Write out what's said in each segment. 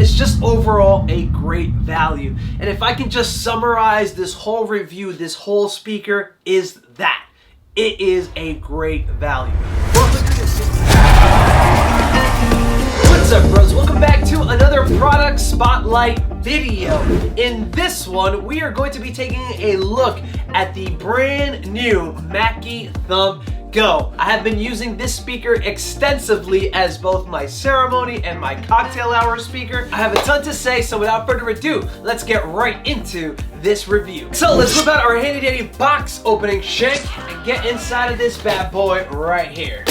it's just overall a great value. And if I can just summarize this whole review, this whole speaker is that. It is a great value. What's up, bros? Welcome back to another product spotlight video. In this one, we are going to be taking a look at the brand new Mackie Thump GO. I have been using this speaker extensively as both my ceremony and my cocktail hour speaker. I have a ton to say, so without further ado, let's get right into this review. So let's whip out our handy dandy box opening shank and get inside of this bad boy right here.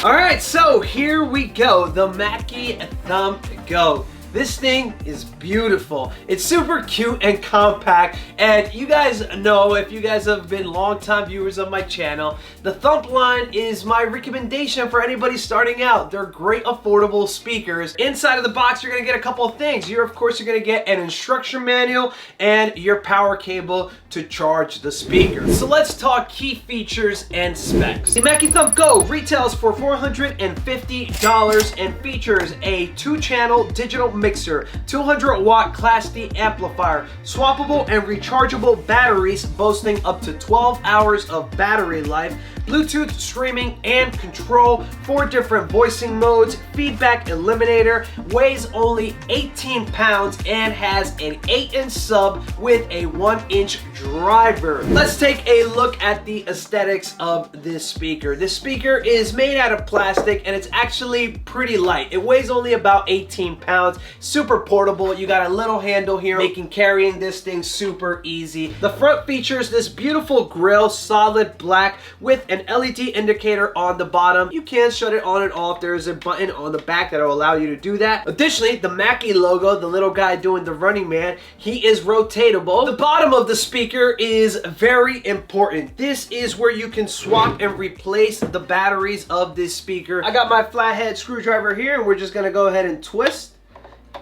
Alright, so here we go, the Mackie Thump GO. This thing is beautiful. It's super cute and compact, and you guys know, if you guys have been longtime viewers of my channel, the Thump line is my recommendation for anybody starting out. They're great affordable speakers. Inside of the box, you're gonna get a couple of things. Of course, you're gonna get an instruction manual and your power cable to charge the speaker. So let's talk key features and specs. The Mackie Thump GO retails for $450 and features a 2-channel digital mixer, 200-watt Class D amplifier, swappable and rechargeable batteries boasting up to 12 hours of battery life, Bluetooth streaming and control, 4 different voicing modes, feedback eliminator, weighs only 18 pounds and has an 8-inch sub with a 1-inch driver. Let's take a look at the aesthetics of this speaker. This speaker is made out of plastic and it's actually pretty light. It weighs only about 18 pounds, super portable. You got a little handle here, making carrying this thing super easy. The front features this beautiful grille, solid black with an LED indicator on the bottom. You can shut it on and off. There's a button on the back that will allow you to do that. Additionally, the Mackie logo, the little guy doing the running man, he is rotatable. The bottom of the speaker is very important. This is where you can swap and replace the batteries of this speaker. I got my flathead screwdriver here, and we're just gonna go ahead and twist,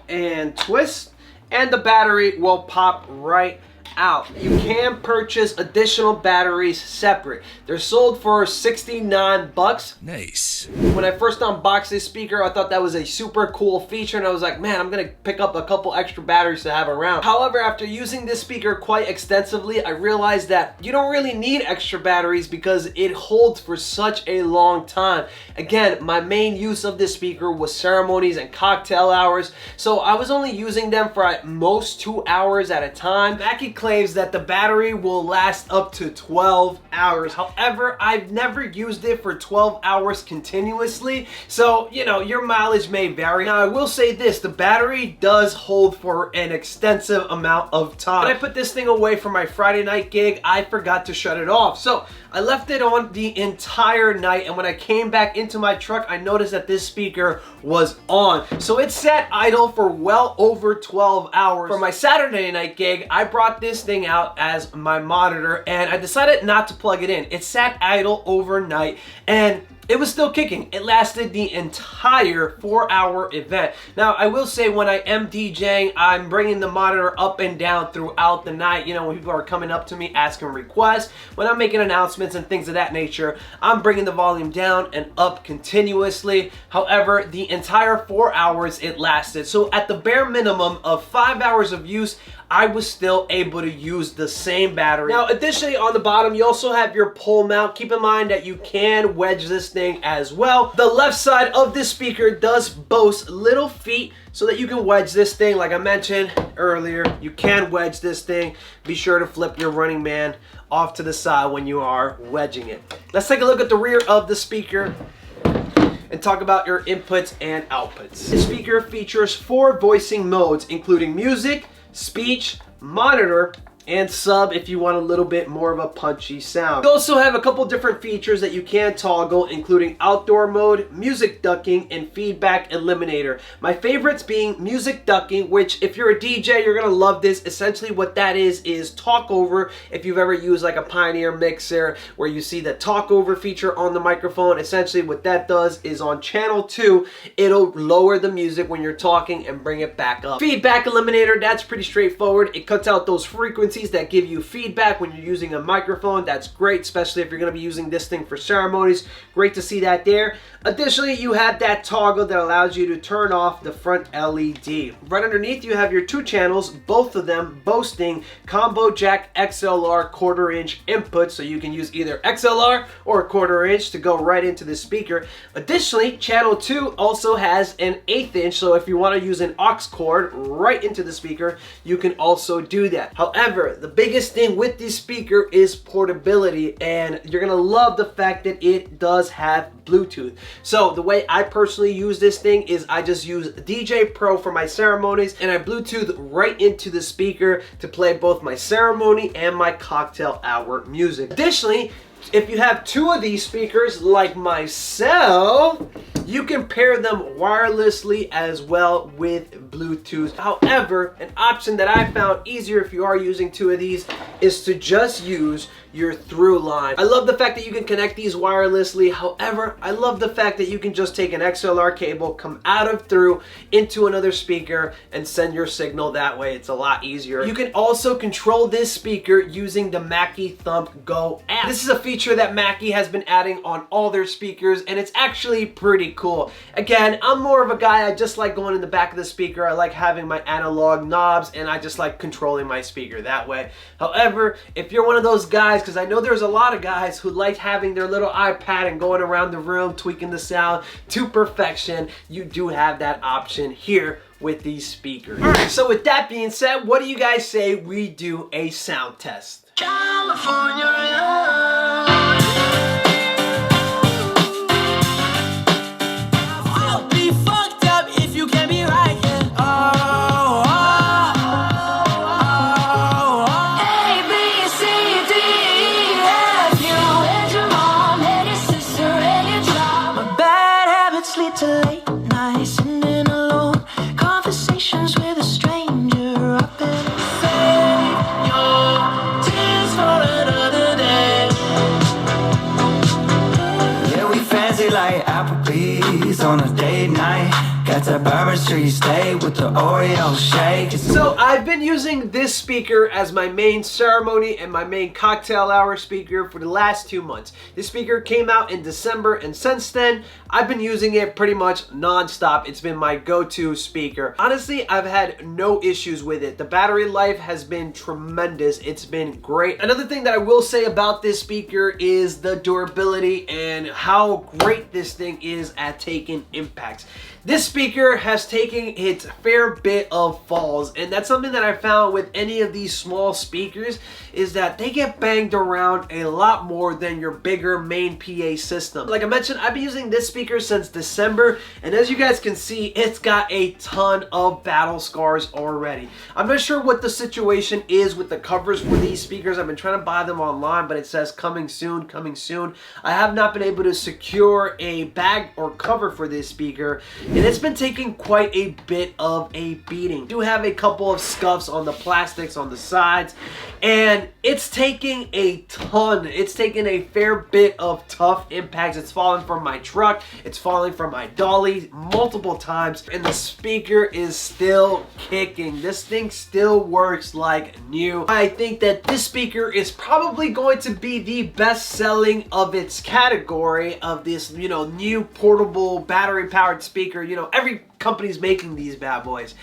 and the battery will pop right out. You can purchase additional batteries separate. They're sold for 69 bucks. Nice. When I first unboxed this speaker, I thought that was a super cool feature, and I was like, man, I'm gonna pick up a couple extra batteries to have around. However, after using this speaker quite extensively, I realized that you don't really need extra batteries because it holds for such a long time. Again, my main use of this speaker was ceremonies and cocktail hours, so I was only using them for at most 2 hours at a time. Mackie claims that the battery will last up to 12 hours. However, I've never used it for 12 hours continuously, so you know, your mileage may vary. Now, I will say this, the battery does hold for an extensive amount of time. When I put this thing away for my Friday night gig, I forgot to shut it off, so I left it on the entire night, and when I came back into my truck, I noticed that this speaker was on. So it sat idle for well over 12 hours. For my Saturday night gig, I brought this thing out as my monitor, and I decided not to plug it in. It sat idle overnight, and it was still kicking. It lasted the entire 4-hour event. Now, I will say, when I am DJing, I'm bringing the monitor up and down throughout the night. You know, when people are coming up to me asking requests, when I'm making announcements and things of that nature, I'm bringing the volume down and up continuously. However, the entire 4 hours it lasted. So at the bare minimum of 5 hours of use, I was still able to use the same battery. Now, additionally, on the bottom, you also have your pole mount. Keep in mind that you can wedge this thing as well. The left side of this speaker does boast little feet so that you can wedge this thing. Like I mentioned earlier, you can wedge this thing. Be sure to flip your running man off to the side when you are wedging it. Let's take a look at the rear of the speaker and talk about your inputs and outputs. The speaker features 4 voicing modes, including music, speech, monitor, and sub if you want a little bit more of a punchy sound. You also have a couple different features that you can toggle, including outdoor mode, music ducking, and feedback eliminator. My favorites being music ducking, which if you're a DJ, you're gonna love this. Essentially what that is talk over. If you've ever used like a Pioneer mixer where you see the talk over feature on the microphone, essentially what that does is on channel 2, it'll lower the music when you're talking and bring it back up. Feedback eliminator, that's pretty straightforward. It cuts out those frequencies capabilities that give you feedback when you're using a microphone. That's great, especially if you're going to be using this thing for ceremonies. Great to see that there. Additionally, you have that toggle that allows you to turn off the front LED. Right underneath, you have your 2 channels, both of them boasting combo jack XLR 1/4 inch input, so you can use either XLR or 1/4 inch to go right into the speaker. Additionally, channel 2 also has an 1/8 inch, so if you want to use an aux cord right into the speaker, you can also do that. However, the biggest thing with this speaker is portability, and you're gonna love the fact that it does have Bluetooth. So the way I personally use this thing is I just use DJ Pro for my ceremonies, and I Bluetooth right into the speaker to play both my ceremony and my cocktail hour music. Additionally, if you have 2 of these speakers like myself, you can pair them wirelessly as well with Bluetooth. However, an option that I found easier if you are using 2 of these is to just use your through line. I love the fact that you can connect these wirelessly. However, I love the fact that you can just take an XLR cable, come out of through into another speaker, and send your signal that way. It's a lot easier. You can also control this speaker using the Mackie Thump GO app. This is a feature that Mackie has been adding on all their speakers, and it's actually pretty cool. Again, I'm more of a guy, I just like going in the back of the speaker. I like having my analog knobs, and I just like controlling my speaker that way. However, if you're one of those guys, because I know there's a lot of guys who like having their little iPad and going around the room tweaking the sound to perfection, you do have that option here with these speakers. Alright, so with that being said, what do you guys say we do a sound test? California. On a date night, got that Barr Street stay with the Oreo shake. So I've been using this speaker as my main ceremony and my main cocktail hour speaker for the last 2 months. This speaker came out in December, and since then I've been using it pretty much non-stop. It's been my go-to speaker. Honestly, I've had no issues with it. The battery life has been tremendous. It's been great. Another thing that I will say about this speaker is the durability and how great this thing is at taking impacts. This speaker has taken its fair bit of falls, and that's something that I found with any of these small speakers is that they get banged around a lot more than your bigger main PA system. Like I mentioned, I've been using this speaker since December, and as you guys can see, it's got a ton of battle scars already. I'm not sure what the situation is with the covers for these speakers. I've been trying to buy them online, but it says coming soon, coming soon. I have not been able to secure a bag or cover for this speaker, and it's been taking quite a bit of a beating. I do have a couple of scuffs on the plastics on the sides, and it's taking a ton. It's taking a fair bit of tough impacts. It's fallen from my truck, it's falling from my dolly multiple times, and the speaker is still kicking. This thing still works like new. I think that this speaker is probably going to be the best selling of its category of this, new portable battery-powered speaker. Every company's making these bad boys.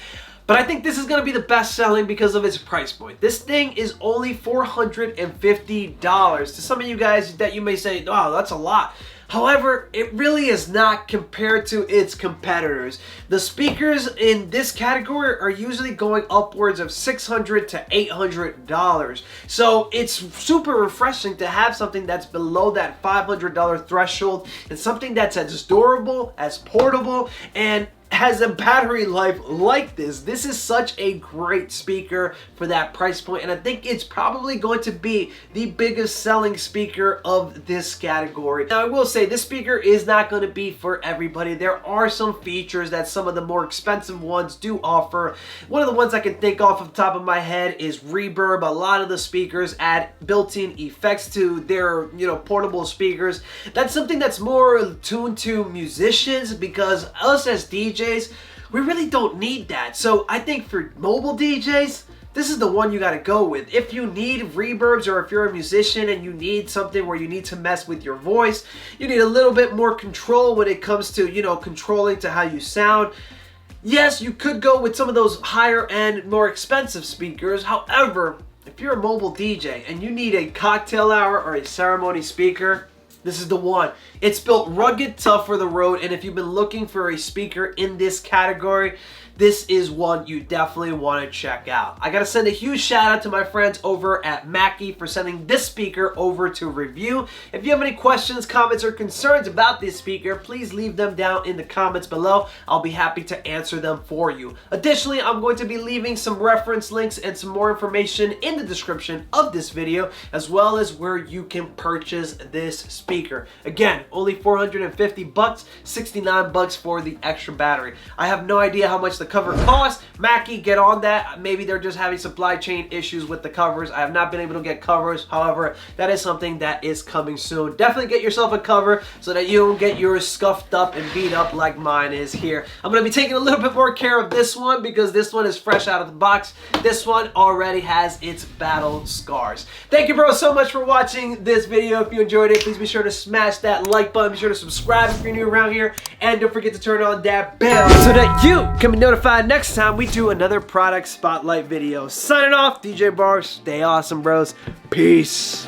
But I think this is going to be the best selling because of its price point. This thing is only $450. To some of you guys that you may say, oh, that's a lot. However, it really is not compared to its competitors. The speakers in this category are usually going upwards of $600 to $800. So it's super refreshing to have something that's below that $500 threshold, and something that's as durable, as portable, and has a battery life like this. This is such a great speaker for that price point, and I think it's probably going to be the biggest selling speaker of this category. Now, I will say this speaker is not going to be for everybody. There are some features that some of the more expensive ones do offer. One of the ones I can think off the top of my head is reverb. A lot of the speakers add built-in effects to their, portable speakers. That's something that's more tuned to musicians, because us as DJs, we really don't need that. So I think for mobile DJs, this is the one you gotta go with. If you need reverbs, or if you're a musician and you need something where you need to mess with your voice, you need a little bit more control when it comes to, you know, controlling to how you sound. Yes, you could go with some of those higher end, more expensive speakers. However, if you're a mobile DJ and you need a cocktail hour or a ceremony speaker, this is the one. It's built rugged, tough for the road, and if you've been looking for a speaker in this category, this is one you definitely want to check out. I gotta send a huge shout out to my friends over at Mackie for sending this speaker over to review. If you have any questions, comments, or concerns about this speaker, please leave them down in the comments below. I'll be happy to answer them for you. Additionally, I'm going to be leaving some reference links and some more information in the description of this video, as well as where you can purchase this speaker. Again, only 450 bucks, 69 bucks for the extra battery. I have no idea how much the cover cost. Mackie, get on that. Maybe they're just having supply chain issues with the covers. I have not been able to get covers. However, that is something that is coming soon. Definitely get yourself a cover so that you don't get yours scuffed up and beat up like mine is here. I'm going to be taking a little bit more care of this one because this one is fresh out of the box. This one already has its battle scars. Thank you, bro, so much for watching this video. If you enjoyed it, please be sure to smash that like button. Be sure to subscribe if you're new around here. And don't forget to turn on that bell so that you can be notified next time we do another product spotlight video. Signing off, DJ Barr. Stay awesome, bros. Peace.